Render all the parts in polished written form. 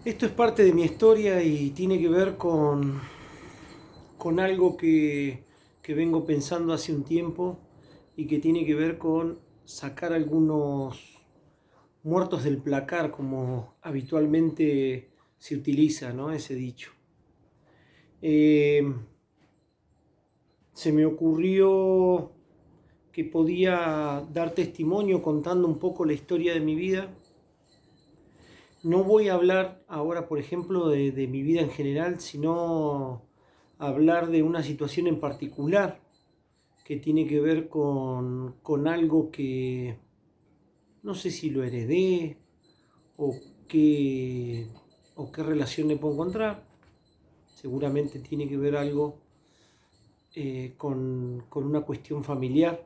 Esto es parte de mi historia y tiene que ver con algo que vengo pensando hace un tiempo y que tiene que ver con sacar algunos muertos del placar, como habitualmente se utiliza, ¿no? Ese dicho. Eh, Se me ocurrió que podía dar testimonio contando un poco la historia de mi vida. No voy a hablar ahora, por ejemplo, de mi vida en general, sino hablar de una situación en particular que tiene que ver con algo que no sé si lo heredé o qué, o qué relación le puedo encontrar. Seguramente tiene que ver algo con una cuestión familiar.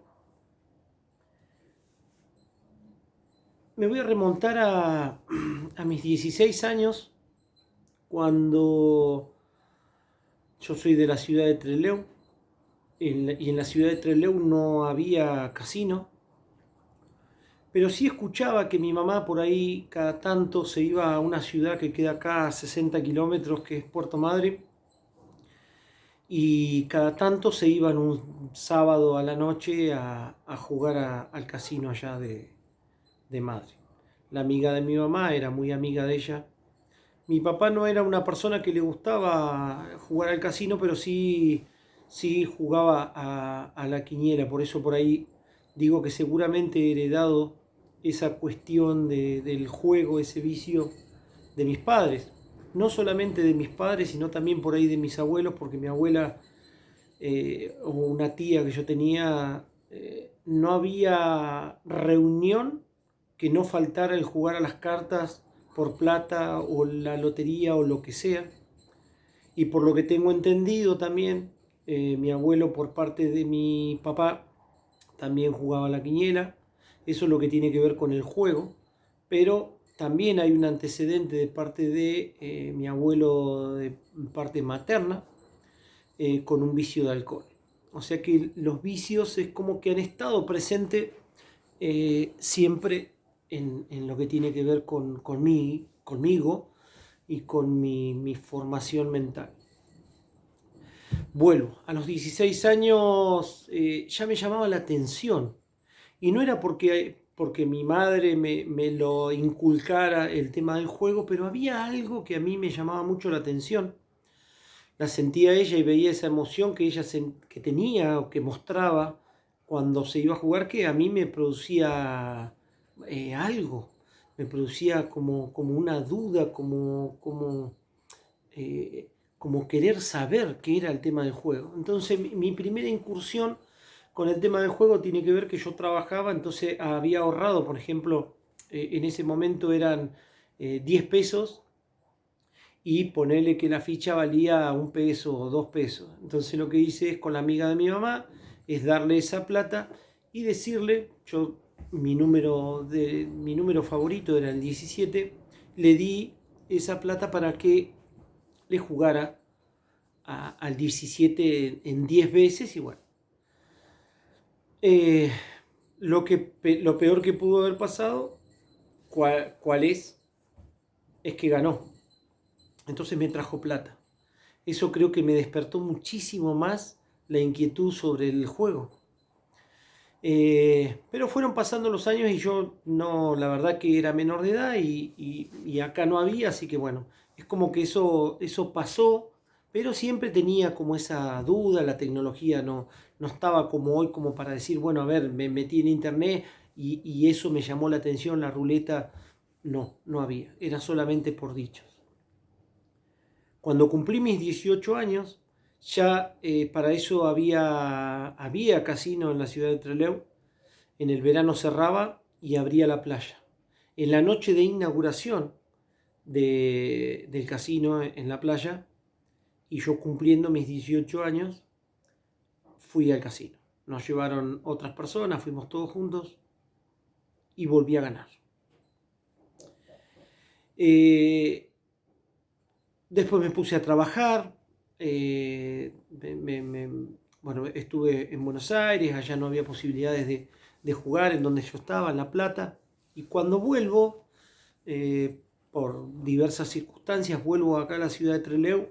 Me voy a remontar a mis 16 años, cuando yo soy de la ciudad de Trelew, y en la ciudad de Trelew no había casino, pero sí escuchaba que mi mamá por ahí cada tanto se iba a una ciudad que queda acá a 60 kilómetros, que es Puerto Madryn, y cada tanto se iban un sábado a la noche a jugar al casino allá de Madryn. La amiga de mi mamá era muy amiga de ella. Mi papá no era una persona que le gustaba jugar al casino, pero sí jugaba a la quiniela. Por eso por ahí digo que seguramente he heredado esa cuestión del juego, ese vicio de mis padres. No solamente de mis padres, sino también por ahí de mis abuelos, porque mi abuela o una tía que yo tenía, no había reunión que no faltara el jugar a las cartas por plata o la lotería o lo que sea. Y por lo que tengo entendido también, mi abuelo por parte de mi papá también jugaba a la quiniela. Eso es lo que tiene que ver con el juego. Pero también hay un antecedente de parte de mi abuelo de parte materna, con un vicio de alcohol. O sea que los vicios es como que han estado presentes siempre en lo que tiene que ver conmigo y con mi formación mental. Vuelvo, a los 16 años ya me llamaba la atención, y no era porque mi madre me lo inculcara el tema del juego, pero había algo que a mí me llamaba mucho la atención. La sentía ella y veía esa emoción que ella que tenía o que mostraba cuando se iba a jugar, que a mí me producía algo, me producía como una duda, eh, como querer saber qué era el tema del juego. Entonces mi primera incursión con el tema del juego tiene que ver que yo trabajaba, entonces había ahorrado, por ejemplo, en ese momento eran 10 pesos, y ponerle que la ficha valía 1 peso o 2 pesos. Entonces lo que hice es, con la amiga de mi mamá, es darle esa plata y decirle, mi número favorito era el 17, le di esa plata para que le jugara al 17 en 10 veces, y bueno, eh, lo peor que pudo haber pasado, ¿cuál es que ganó. Entonces me trajo plata. Eso creo que me despertó muchísimo más la inquietud sobre el juego. Pero fueron pasando los años y yo no, la verdad que era menor de edad, y acá no había, así que bueno, es como que eso pasó, pero siempre tenía como esa duda. La tecnología no estaba como hoy, como para decir, bueno, a ver, me metí en internet y eso me llamó la atención, la ruleta. No había, era solamente por dichos. Cuando cumplí mis 18 años, ya para eso había casino en la ciudad de Trelew. En el verano cerraba y abría la playa. En la noche de inauguración del casino en la playa, y yo cumpliendo mis 18 años, fui al casino. Nos llevaron otras personas, fuimos todos juntos y volví a ganar. Eh, Después me puse a trabajar. eh, me- me- bueno, estuve en Buenos Aires, allá no había posibilidades de jugar en donde yo estaba, en La Plata. Y cuando vuelvo, por diversas circunstancias vuelvo acá a la ciudad de Trelew.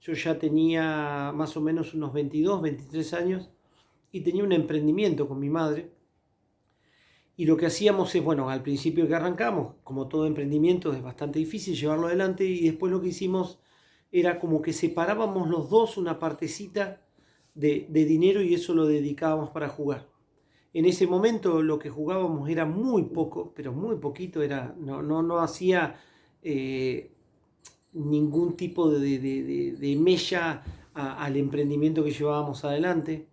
Yo ya tenía más o menos unos 22, 23 años y tenía un emprendimiento con mi madre. Y lo que hacíamos es, bueno, al principio que arrancamos, como todo emprendimiento es bastante difícil llevarlo adelante, y después lo que hicimos era como que separábamos los dos una partecita de dinero y eso lo dedicábamos para jugar. En ese momento lo que jugábamos era muy poco, pero muy poquito, no hacía ningún tipo de mella al emprendimiento que llevábamos adelante.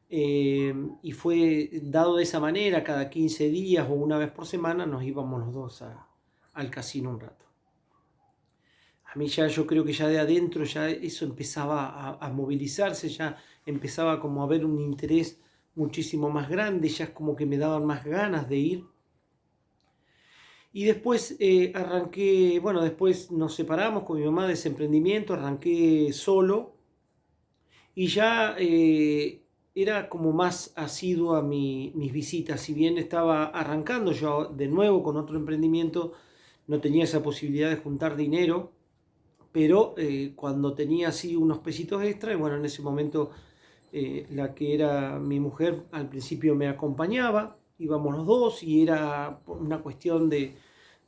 Y fue dado de esa manera, cada 15 días o una vez por semana nos íbamos los dos al casino un rato. A mí ya, yo creo que ya de adentro ya eso empezaba a movilizarse, ya empezaba como a haber un interés muchísimo más grande, ya es como que me daban más ganas de ir. Y después arranqué, bueno, después nos separamos con mi mamá de ese emprendimiento, arranqué solo y ya era como más asiduo a mis visitas. Si bien estaba arrancando yo de nuevo con otro emprendimiento, no tenía esa posibilidad de juntar dinero, pero cuando tenía así unos pesitos extra, y bueno, en ese momento la que era mi mujer al principio me acompañaba, íbamos los dos y era una cuestión de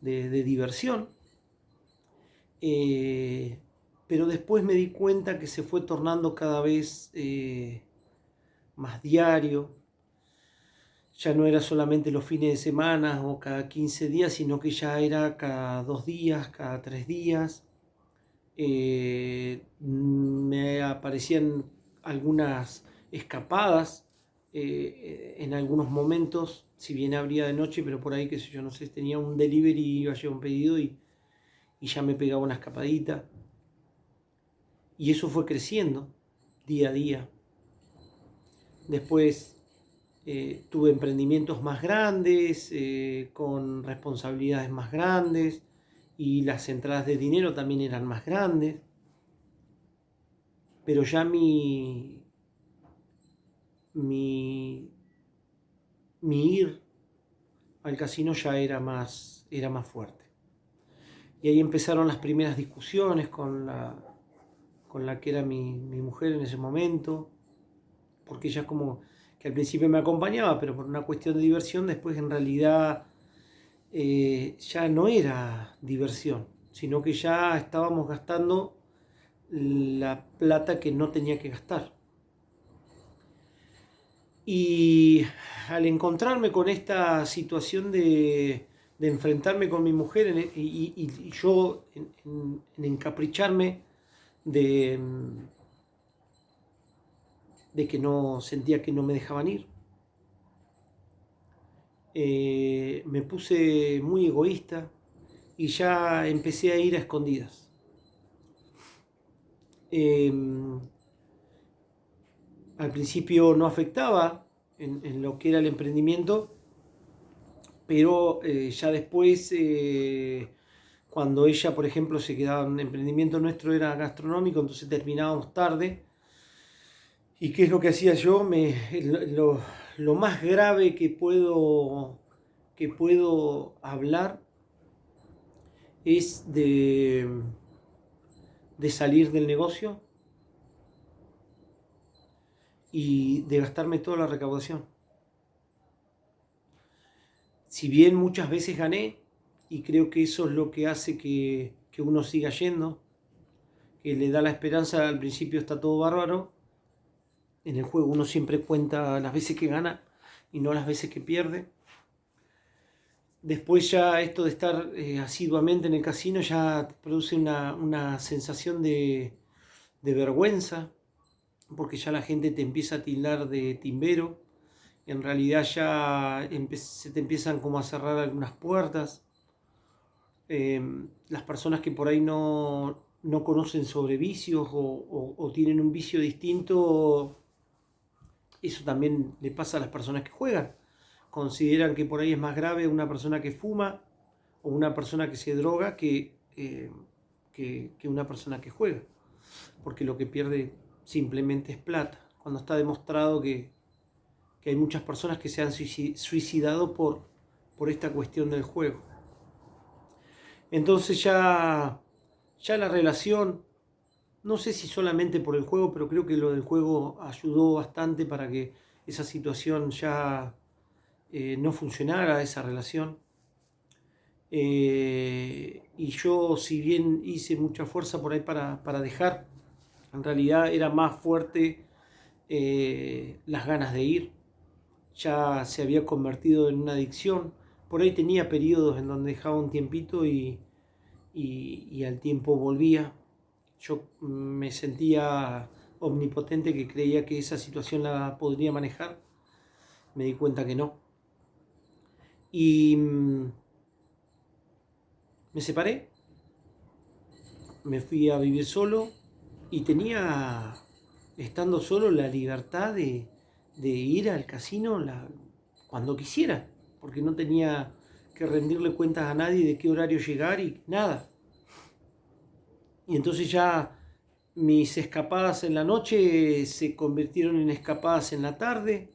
diversión. Pero después me di cuenta que se fue tornando cada vez más diario. Ya no era solamente los fines de semana o cada 15 días, sino que ya era cada 2 días, cada 3 días. Me aparecían algunas escapadas en algunos momentos, si bien abría de noche, pero por ahí, qué sé yo, no sé, tenía un delivery, iba a llevar un pedido y ya me pegaba una escapadita. Y eso fue creciendo día a día. Después tuve emprendimientos más grandes, con responsabilidades más grandes, y las entradas de dinero también eran más grandes. Pero ya mi ir al casino ya era más fuerte. Y ahí empezaron las primeras discusiones con la que era mi mujer en ese momento, porque ella como que al principio me acompañaba, pero por una cuestión de diversión, después en realidad ya no era diversión, sino que ya estábamos gastando la plata que no tenía que gastar. Y al encontrarme con esta situación de enfrentarme con mi mujer y yo en encapricharme de, de que no sentía que no me dejaban ir, me puse muy egoísta y ya empecé a ir a escondidas. Al principio no afectaba en lo que era el emprendimiento, pero ya después, cuando ella, por ejemplo, se quedaba en emprendimiento nuestro, era gastronómico, entonces terminábamos tarde. ¿Y qué es lo que hacía yo? Lo más grave que puedo hablar es de salir del negocio y de gastarme toda la recaudación. Si bien muchas veces gané, y creo que eso es lo que hace que uno siga yendo, que le da la esperanza, al principio está todo bárbaro, en el juego uno siempre cuenta las veces que gana y no las veces que pierde. Después ya esto de estar asiduamente en el casino ya produce una sensación de vergüenza, porque ya la gente te empieza a tildar de timbero. En realidad ya se te empiezan como a cerrar algunas puertas. Las personas que por ahí no conocen sobre vicios o tienen un vicio distinto, eso también le pasa a las personas que juegan. Consideran que por ahí es más grave una persona que fuma o una persona que se droga que una persona que juega, porque lo que pierde simplemente es plata, cuando está demostrado que hay muchas personas que se han suicidado por esta cuestión del juego. Entonces ya la relación, no sé si solamente por el juego, pero creo que lo del juego ayudó bastante para que esa situación ya no funcionara, esa relación. Y yo, si bien hice mucha fuerza por ahí para dejar, en realidad era más fuerte las ganas de ir. Ya se había convertido en una adicción. Por ahí tenía periodos en donde dejaba un tiempito y al tiempo volvía. Yo me sentía omnipotente, que creía que esa situación la podría manejar. Me di cuenta que no. Y me separé, me fui a vivir solo y tenía, estando solo, la libertad de ir al casino cuando quisiera, porque no tenía que rendirle cuentas a nadie de qué horario llegar y nada. Y entonces ya mis escapadas en la noche se convirtieron en escapadas en la tarde,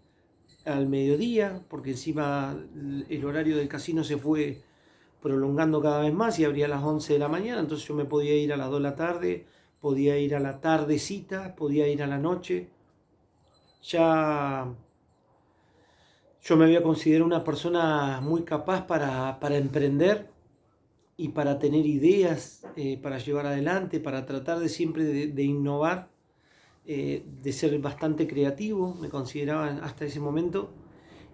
al mediodía, porque encima el horario del casino se fue prolongando cada vez más y abría a las 11 de la mañana, entonces yo me podía ir a las 2 de la tarde, podía ir a la tardecita, podía ir a la noche. Ya yo me había considerado una persona muy capaz para emprender y para tener ideas, para llevar adelante, para tratar de siempre de innovar, de ser bastante creativo, me consideraba hasta ese momento,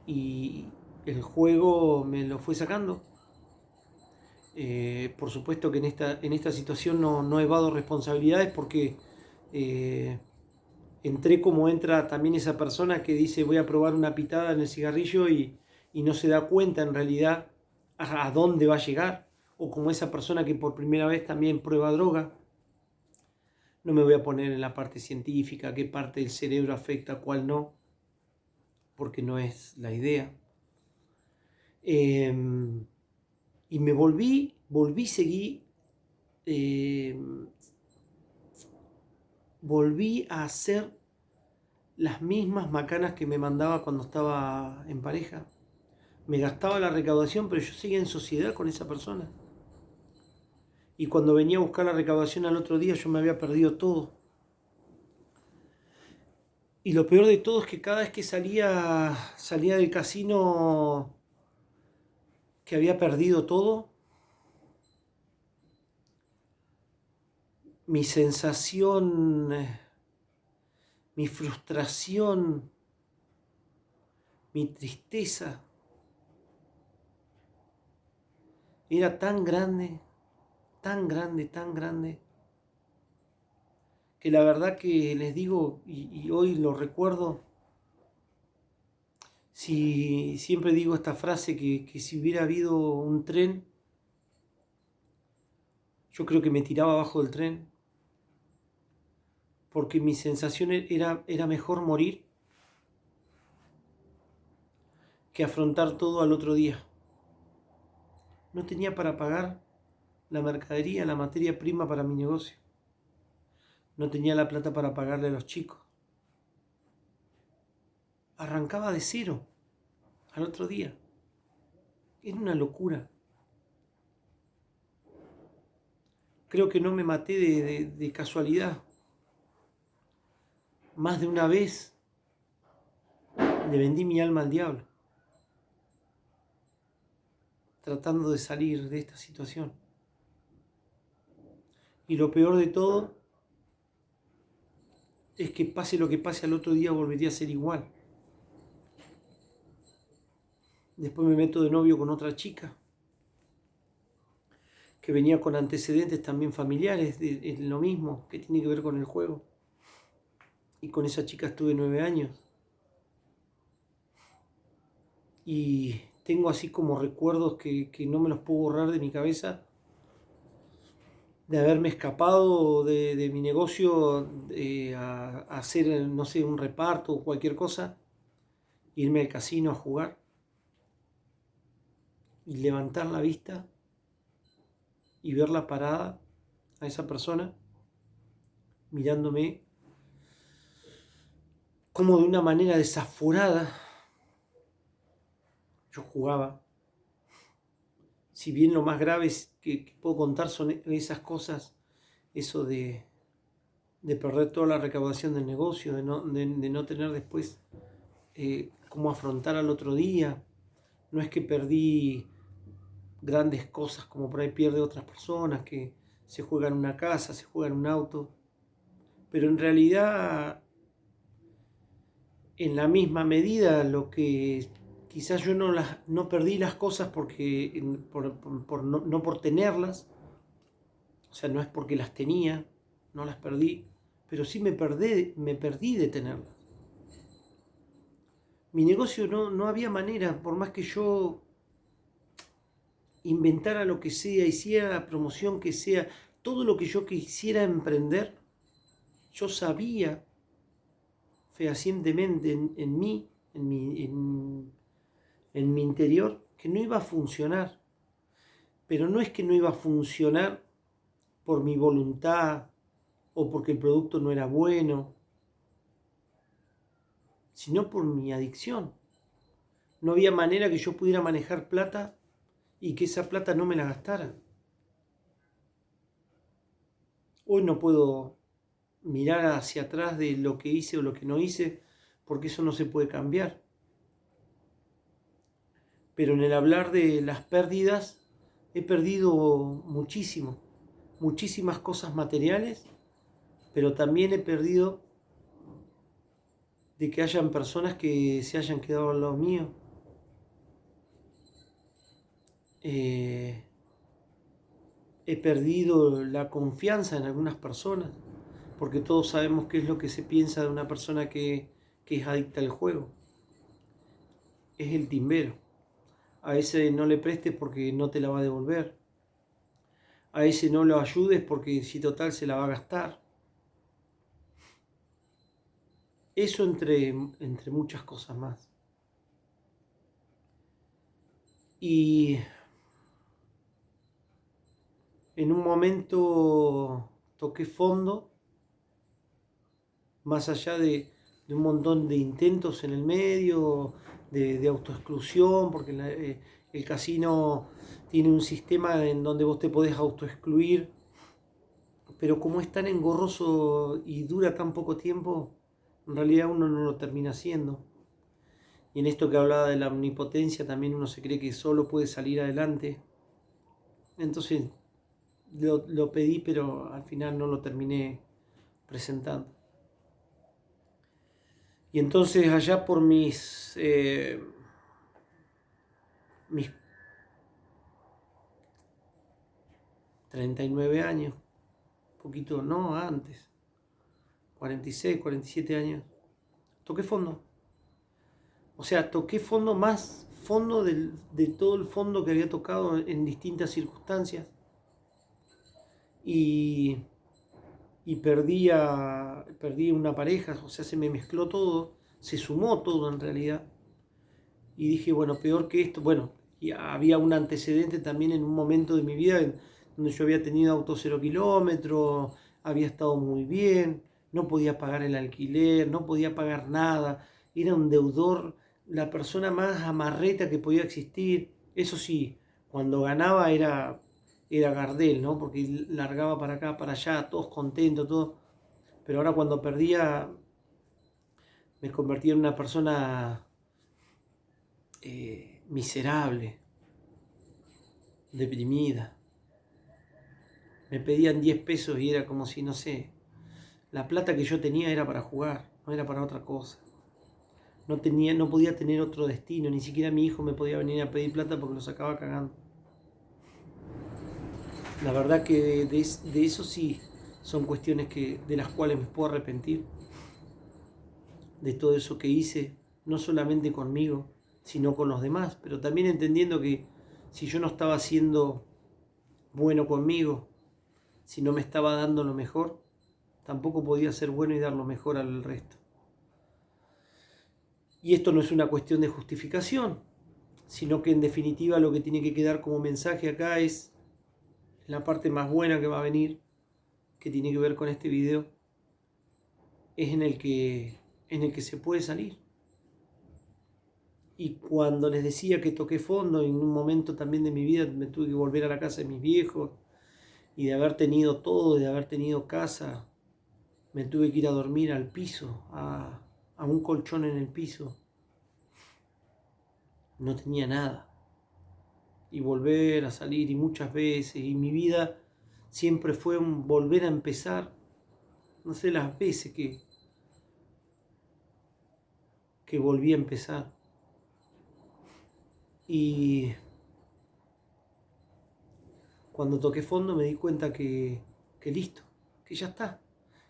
y el juego me lo fue sacando. Por supuesto que en esta situación no evado responsabilidades porque eh, entré como entra también esa persona que dice voy a probar una pitada en el cigarrillo y no se da cuenta en realidad a dónde va a llegar. O como esa persona que por primera vez también prueba droga. No me voy a poner en la parte científica, qué parte del cerebro afecta, cuál no, porque no es la idea. Eh, y me seguí, eh, volví a hacer las mismas macanas que me mandaba cuando estaba en pareja. Me gastaba la recaudación, pero yo seguía en sociedad con esa persona. Y cuando venía a buscar la recaudación al otro día, yo me había perdido todo. Y lo peor de todo es que cada vez que salía del casino, que había perdido todo, mi sensación, mi frustración, mi tristeza era tan grande, tan grande, tan grande, que la verdad que les digo, y hoy lo recuerdo, si siempre digo esta frase, que si hubiera habido un tren, yo creo que me tiraba abajo del tren, porque mi sensación era mejor morir que afrontar todo al otro día. No tenía para pagar la mercadería, la materia prima para mi negocio. No tenía la plata para pagarle a los chicos. Arrancaba de cero al otro día. Era una locura. Creo que no me maté de casualidad. Más de una vez le vendí mi alma al diablo, tratando de salir de esta situación. Y lo peor de todo es que pase lo que pase, al otro día volvería a ser igual. Después me meto de novio con otra chica que venía con antecedentes también familiares, de lo mismo, que tiene que ver con el juego. Y con esa chica estuve 9 años. Y tengo así como recuerdos que no me los puedo borrar de mi cabeza, de haberme escapado de mi negocio a hacer, no sé, un reparto o cualquier cosa, irme al casino a jugar y levantar la vista y verla parada a esa persona mirándome como de una manera desaforada yo jugaba Si bien lo más grave que puedo contar son esas cosas, eso de perder toda la recaudación del negocio, de no tener después cómo afrontar al otro día. No es que perdí grandes cosas como por ahí pierde otras personas, que se juegan una casa, se juegan un auto, pero en realidad en la misma medida lo que quizás yo no perdí las cosas porque no por tenerlas, o sea, no es porque las tenía, no las perdí, pero sí me perdí de tenerlas. Mi negocio no había manera, por más que yo inventara lo que sea, hiciera la promoción que sea, todo lo que yo quisiera emprender, yo sabía fehacientemente en mí, en mi interior, que no iba a funcionar. Pero no es que no iba a funcionar por mi voluntad o porque el producto no era bueno, sino por mi adicción. No había manera que yo pudiera manejar plata y que esa plata no me la gastara. Hoy no puedo mirar hacia atrás de lo que hice o lo que no hice, porque eso no se puede cambiar. Pero en el hablar de las pérdidas, he perdido muchísimo, muchísimas cosas materiales, pero también he perdido de que hayan personas que se hayan quedado al lado mío. He perdido la confianza en algunas personas, porque todos sabemos qué es lo que se piensa de una persona que es adicta al juego. Es el timbero. A ese no le prestes porque no te la va a devolver. A ese no lo ayudes porque si total se la va a gastar. Eso entre muchas cosas más. Y en un momento toqué fondo, más allá de un montón de intentos en el medio, de autoexclusión, porque el casino tiene un sistema en donde vos te podés autoexcluir, pero como es tan engorroso y dura tan poco tiempo, en realidad uno no lo termina haciendo. Y en esto que hablaba de la omnipotencia, también uno se cree que solo puede salir adelante. Entonces lo pedí, pero al final no lo terminé presentando. Y entonces allá por mis 39 años, poquito, no, antes, 46, 47 años, toqué fondo. O sea, toqué fondo más fondo de todo el fondo que había tocado en distintas circunstancias. Y, y perdí una pareja, o sea, se me mezcló todo, se sumó todo en realidad. Y dije, bueno, peor que esto, bueno, y había un antecedente también en un momento de mi vida donde yo había tenido auto 0 kilómetros, había estado muy bien, no podía pagar el alquiler, no podía pagar nada, era un deudor, la persona más amarreta que podía existir. Eso sí, cuando ganaba era Gardel, ¿no? Porque largaba para acá, para allá, todos contentos, todo. Pero ahora cuando perdía me convertía en una persona miserable, deprimida. Me pedían 10 pesos y era como si, no sé, la plata que yo tenía era para jugar, no era para otra cosa. No podía tener otro destino, ni siquiera mi hijo me podía venir a pedir plata porque lo sacaba cagando. La verdad que de eso sí son cuestiones de las cuales me puedo arrepentir, de todo eso que hice, no solamente conmigo, sino con los demás, pero también entendiendo que si yo no estaba siendo bueno conmigo, si no me estaba dando lo mejor, tampoco podía ser bueno y dar lo mejor al resto. Y esto no es una cuestión de justificación, sino que en definitiva lo que tiene que quedar como mensaje acá es la parte más buena que va a venir, que tiene que ver con este video, es en el que se puede salir. Y cuando les decía que toqué fondo, en un momento también de mi vida me tuve que volver a la casa de mis viejos, y de haber tenido todo, de haber tenido casa, me tuve que ir a dormir al piso, a un colchón en el piso. No tenía nada. Y volver a salir, y muchas veces, y mi vida siempre fue un volver a empezar. No sé las veces que volví a empezar. Y cuando toqué fondo me di cuenta que listo, que ya está,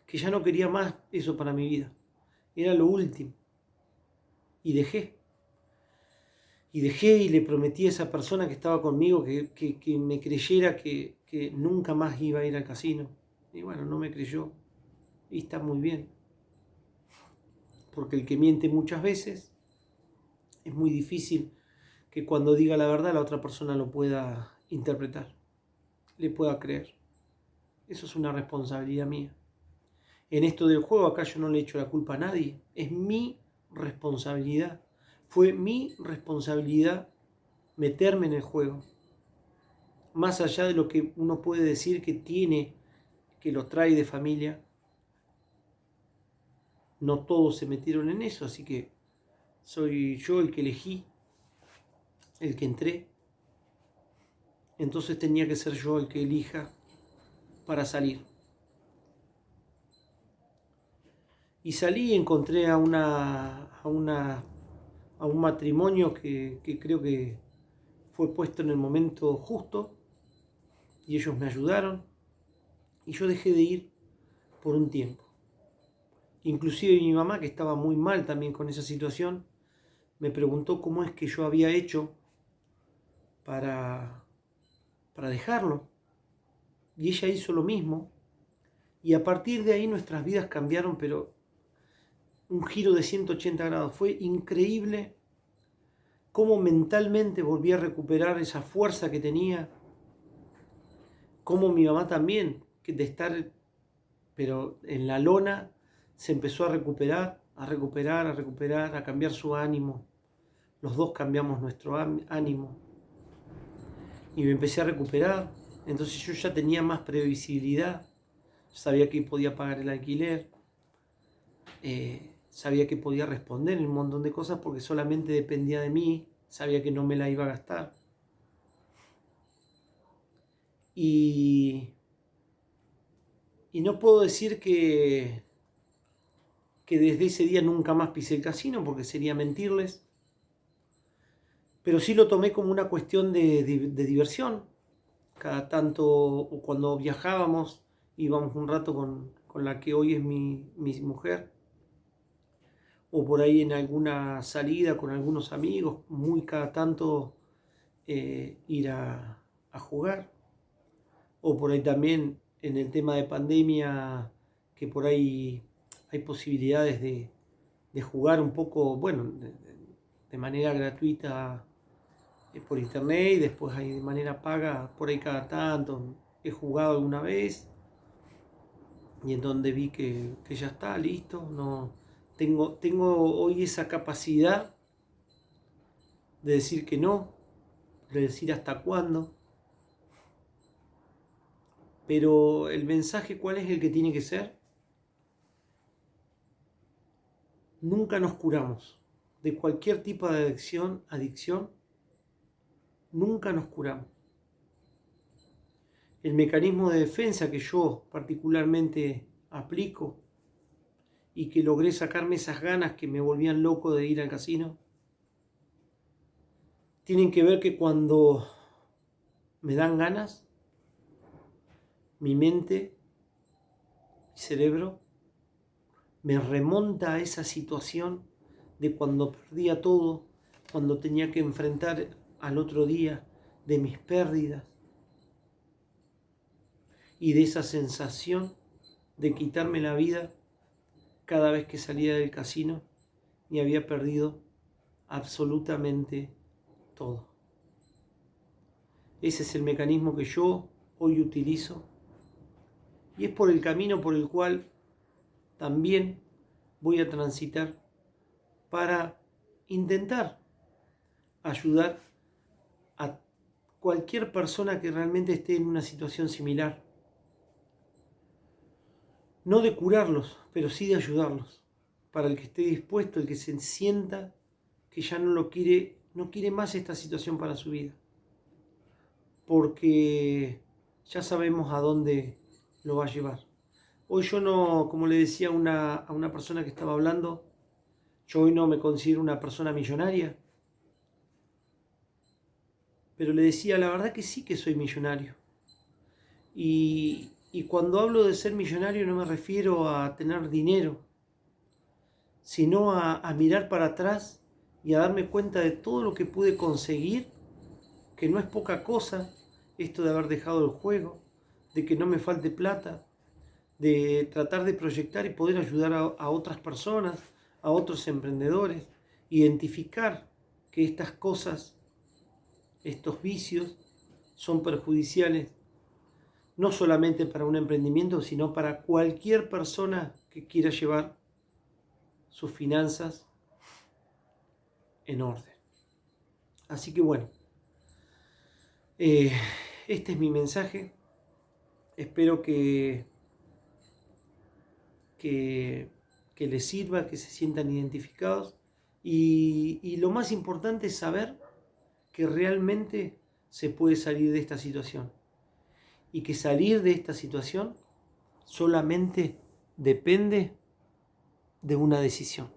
que ya no quería más eso para mi vida. Era lo último. Y dejé. Y dejé y le prometí a esa persona que estaba conmigo que me creyera que nunca más iba a ir al casino. Y bueno, no me creyó. Y está muy bien. Porque el que miente muchas veces es muy difícil que cuando diga la verdad la otra persona lo pueda interpretar, le pueda creer. Eso es una responsabilidad mía. En esto del juego acá yo no le echo la culpa a nadie. Es mi responsabilidad. Fue mi responsabilidad meterme en el juego. Más allá de lo que uno puede decir que tiene, que lo trae de familia, no todos se metieron en eso, así que soy yo el que elegí, el que entré. Entonces tenía que ser yo el que elija para salir. Y salí y encontré a un matrimonio que creo que fue puesto en el momento justo, y ellos me ayudaron, y yo dejé de ir por un tiempo. Inclusive mi mamá, que estaba muy mal también con esa situación, me preguntó cómo es que yo había hecho para dejarlo. Y ella hizo lo mismo. Y a partir de ahí nuestras vidas cambiaron, pero un giro de 180 grados. Fue increíble cómo mentalmente volví a recuperar esa fuerza que tenía. Cómo mi mamá también, que de estar pero en la lona, se empezó a recuperar, a recuperar, a recuperar, a cambiar su ánimo. Los dos cambiamos nuestro ánimo. Y me empecé a recuperar. Entonces yo ya tenía más previsibilidad. Sabía que podía pagar el alquiler. Sabía que podía responder en un montón de cosas porque solamente dependía de mí. Sabía que no me la iba a gastar. Y no puedo decir que desde ese día nunca más pisé el casino, porque sería mentirles, pero sí lo tomé como una cuestión de diversión. Cada tanto, o cuando viajábamos, íbamos un rato con la que hoy es mi mujer, o por ahí en alguna salida con algunos amigos, muy cada tanto ir a jugar, o por ahí también en el tema de pandemia, que por ahí hay posibilidades de jugar un poco, bueno, de manera gratuita por internet, y después hay de manera paga por ahí cada tanto. He jugado alguna vez y en donde vi que ya está, listo. No, tengo hoy esa capacidad de decir que no, de decir hasta cuándo. Pero el mensaje, ¿cuál es el que tiene que ser? Nunca nos curamos de cualquier tipo de adicción, nunca nos curamos. El mecanismo de defensa que yo particularmente aplico y que logré sacarme esas ganas que me volvían loco de ir al casino, tienen que ver que cuando me dan ganas, mi mente, mi cerebro, me remonta a esa situación de cuando perdía todo, cuando tenía que enfrentar al otro día de mis pérdidas y de esa sensación de quitarme la vida cada vez que salía del casino y había perdido absolutamente todo. Ese es el mecanismo que yo hoy utilizo, y es por el camino por el cual también voy a transitar para intentar ayudar a cualquier persona que realmente esté en una situación similar. No de curarlos, pero sí de ayudarlos. Para el que esté dispuesto, el que se sienta que ya no quiere más esta situación para su vida. Porque ya sabemos a dónde lo va a llevar. Hoy yo no, como le decía a una persona que estaba hablando, yo hoy no me considero una persona millonaria, pero le decía, la verdad que sí que soy millonario. Y cuando hablo de ser millonario no me refiero a tener dinero, sino a mirar para atrás y a darme cuenta de todo lo que pude conseguir, que no es poca cosa, esto de haber dejado el juego, de que no me falte plata, de tratar de proyectar y poder ayudar a otras personas, a otros emprendedores, identificar que estas cosas, estos vicios, son perjudiciales no solamente para un emprendimiento, sino para cualquier persona que quiera llevar sus finanzas en orden. Así que bueno, eh, este es mi mensaje. Espero que, que les sirva, que se sientan identificados. Y lo más importante es saber que realmente se puede salir de esta situación. Y que salir de esta situación solamente depende de una decisión.